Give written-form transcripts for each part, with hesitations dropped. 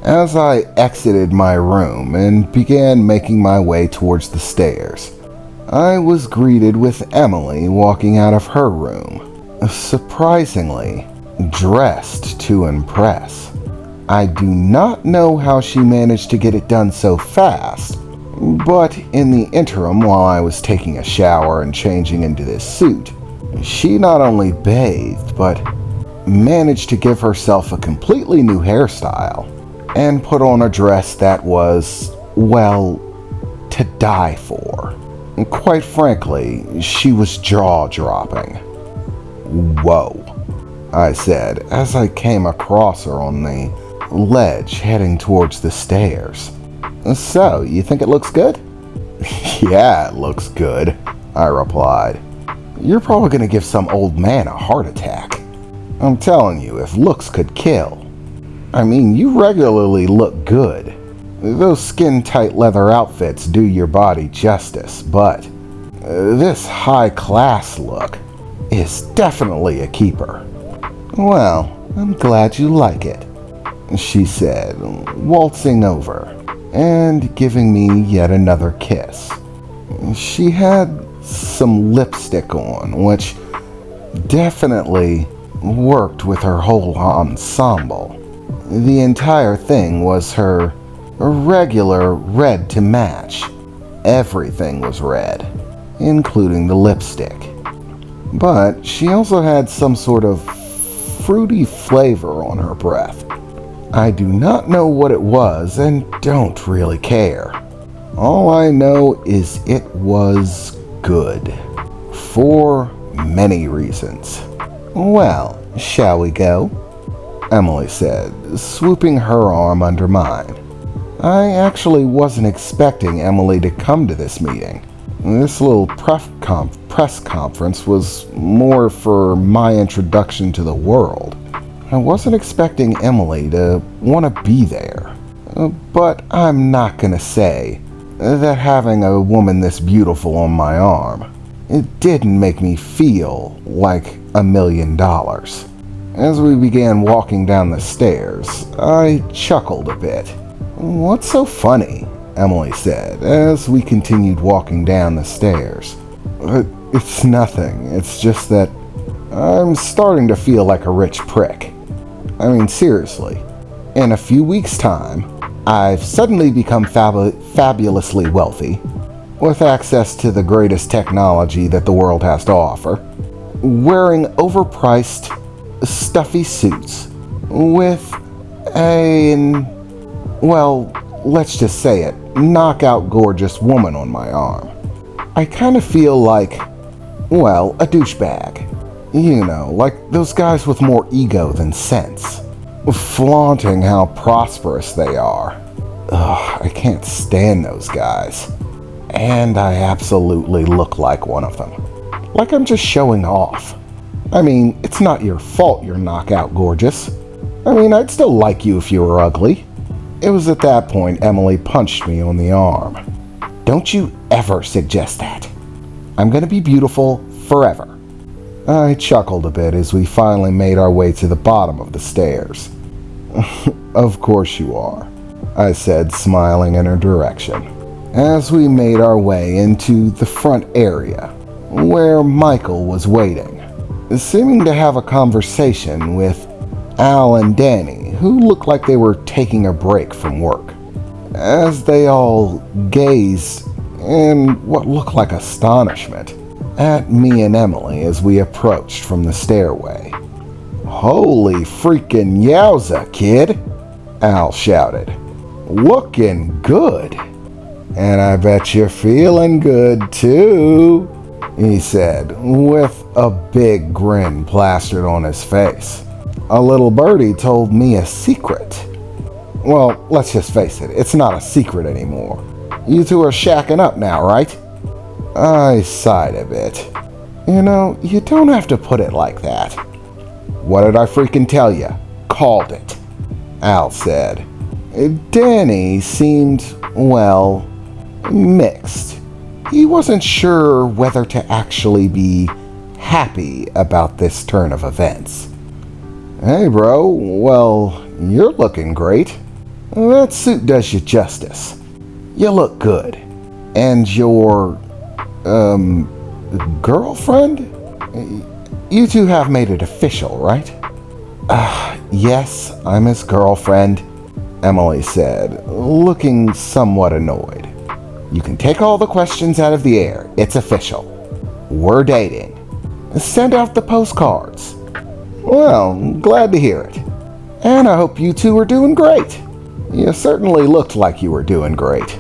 as I exited my room and began making my way towards the stairs. I was greeted with Emily walking out of her room, surprisingly dressed to impress. I do not know how she managed to get it done so fast, but in the interim while I was taking a shower and changing into this suit, she not only bathed, but managed to give herself a completely new hairstyle and put on a dress that was, well, to die for. Quite frankly, she was jaw-dropping. "Whoa," I said as I came across her on the ledge heading towards the stairs. "So, you think it looks good?" "Yeah, it looks good," I replied. "You're probably going to give some old man a heart attack. I'm telling you, if looks could kill. I mean, you regularly look good. Those skin-tight leather outfits do your body justice, but this high-class look is definitely a keeper." "Well, I'm glad you like it," she said, waltzing over and giving me yet another kiss. She had some lipstick on, which definitely worked with her whole ensemble. The entire thing was her regular red to match. Everything was red, including the lipstick. But she also had some sort of fruity flavor on her breath. I do not know what it was and don't really care. All I know is it was good. For many reasons. "Well, shall we go?" Emily said, swooping her arm under mine. I actually wasn't expecting Emily to come to this meeting. This little press conference was more for my introduction to the world. I wasn't expecting Emily to want to be there. But I'm not going to say that having a woman this beautiful on my arm, it didn't make me feel like $1 million. As we began walking down the stairs, I chuckled a bit. "What's so funny?" Emily said, as we continued walking down the stairs. It's nothing. It's just that I'm starting to feel like a rich prick. I mean, seriously. In a few weeks' time, I've suddenly become fabulously wealthy, with access to the greatest technology that the world has to offer, wearing overpriced, stuffy suits, with well, let's just say it, knockout gorgeous woman on my arm. I kind of feel like, well, a douchebag. You know, like those guys with more ego than sense, flaunting how prosperous they are. Ugh, I can't stand those guys. And I absolutely look like one of them. Like I'm just showing off. I mean, it's not your fault you're knockout gorgeous. I mean, I'd still like you if you were ugly. It was at that point Emily punched me on the arm. "Don't you ever suggest that. I'm gonna be beautiful forever." I chuckled a bit as we finally made our way to the bottom of the stairs. "Of course you are," I said, smiling in her direction, as we made our way into the front area, where Michael was waiting, seeming to have a conversation with Al and Danny, who looked like they were taking a break from work, as they all gazed in what looked like astonishment at me and Emily as we approached from the stairway. "Holy freaking yowza, kid!" Al shouted. "Looking good. And I bet you're feeling good too," he said, with a big grin plastered on his face. "A little birdie told me a secret." Well, let's just face it, it's not a secret anymore. You two are shacking up now, right? I sighed a bit. You know, you don't have to put it like that. "What did I freaking tell you? Called it," Al said. Danny seemed, well, mixed. He wasn't sure whether to actually be happy about this turn of events. "Hey bro, well, you're looking great." That suit does you justice. You look good. And your, girlfriend? You two have made it official, right? Yes, I'm his girlfriend, Emily said, looking somewhat annoyed. You can take all the questions out of the air. It's official. We're dating. Send out the postcards. Well, glad to hear it. And I hope you two are doing great. You certainly looked like you were doing great,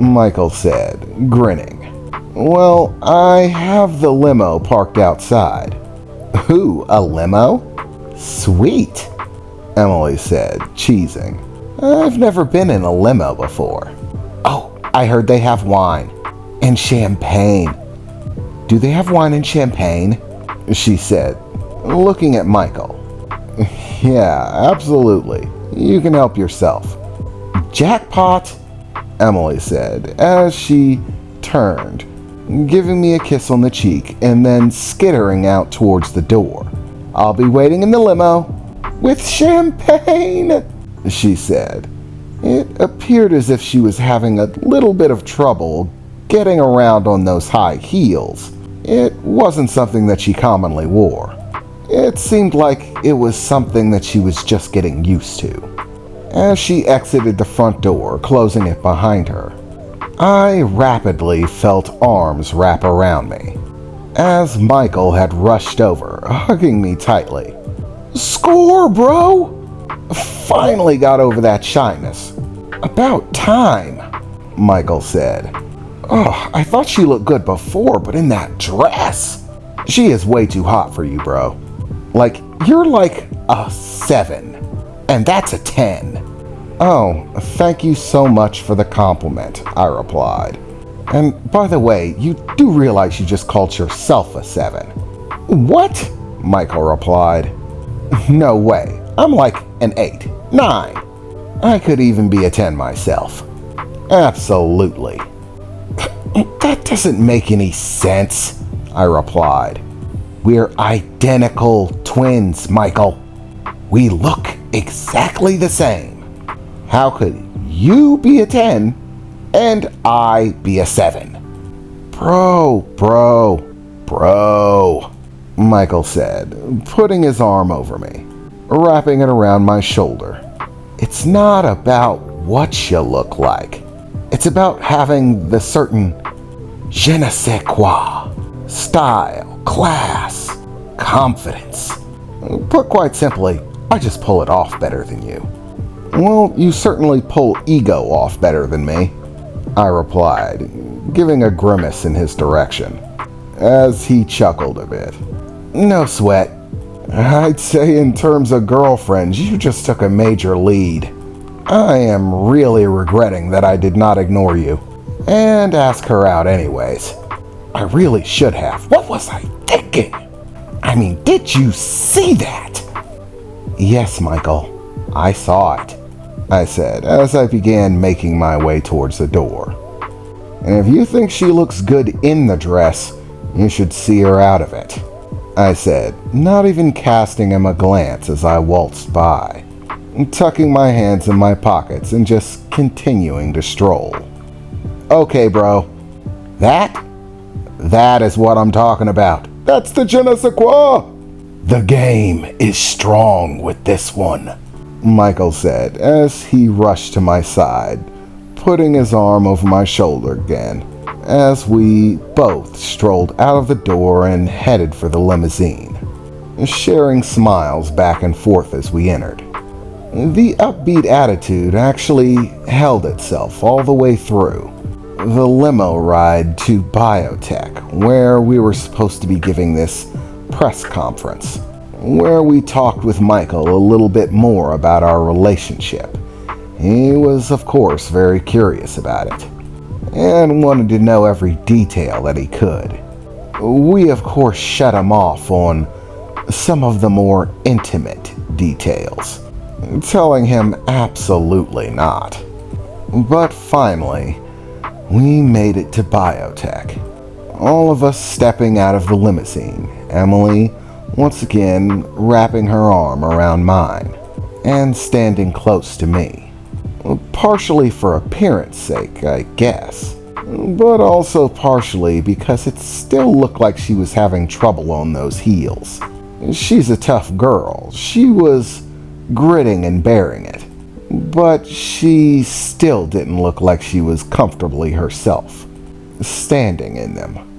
Michael said, grinning. Well, I have the limo parked outside. Ooh, a limo? Sweet, Emily said, cheesing. I've never been in a limo before. Oh, I heard they have wine and champagne. Do they have wine and champagne? She said, looking at Michael. Yeah, absolutely. You can help yourself. Jackpot, Emily said as she turned, giving me a kiss on the cheek and then skittering out towards the door. I'll be waiting in the limo with champagne, she said. It appeared as if she was having a little bit of trouble getting around on those high heels. It wasn't something that she commonly wore. It seemed like it was something that she was just getting used to. As she exited the front door, closing it behind her, I rapidly felt arms wrap around me, as Michael had rushed over, hugging me tightly. Score, bro! Finally got over that shyness. About time, Michael said. Oh, I thought she looked good before, but in that dress. She is way too hot for you, bro. Like, you're like a 7, and that's a 10. Oh, thank you so much for the compliment, I replied. And by the way, you do realize you just called yourself a 7. What? Michael replied. No way. I'm like an 8, 9. I could even be a 10 myself. Absolutely. That doesn't make any sense, I replied. We're identical twins, Michael. We look exactly the same. How could you be a 10 and I be a 7? Bro, Michael said, putting his arm over me, wrapping it around my shoulder. It's not about what you look like. It's about having the certain je ne sais quoi, style, class, confidence. Put quite simply, I just pull it off better than you. Well, you certainly pull ego off better than me, I replied, giving a grimace in his direction, as he chuckled a bit. No sweat. I'd say in terms of girlfriends, you just took a major lead. I am really regretting that I did not ignore you and ask her out anyways. I really should have. What was I thinking? I mean, did you see that? Yes, Michael, I saw it, I said as I began making my way towards the door. And if you think she looks good in the dress, you should see her out of it, I said, not even casting him a glance as I waltzed by, tucking my hands in my pockets and just continuing to stroll. Okay, bro. That is what I'm talking about. That's the je ne sais quoi. The game is strong with this one, Michael said as he rushed to my side, putting his arm over my shoulder again, as we both strolled out of the door and headed for the limousine, sharing smiles back and forth as we entered. The upbeat attitude actually held itself all the way through the limo ride to biotech, where we were supposed to be giving this press conference, where we talked with Michael a little bit more about our relationship. He was, of course, very curious about it, and wanted to know every detail that he could. We, of course, shut him off on some of the more intimate details, telling him absolutely not. But finally, we made it to biotech, all of us stepping out of the limousine, Emily once again wrapping her arm around mine and standing close to me. Partially for appearance sake, I guess, but also partially because it still looked like she was having trouble on those heels. She's a tough girl. She was gritting and bearing it, but she still didn't look like she was comfortably herself, standing in them.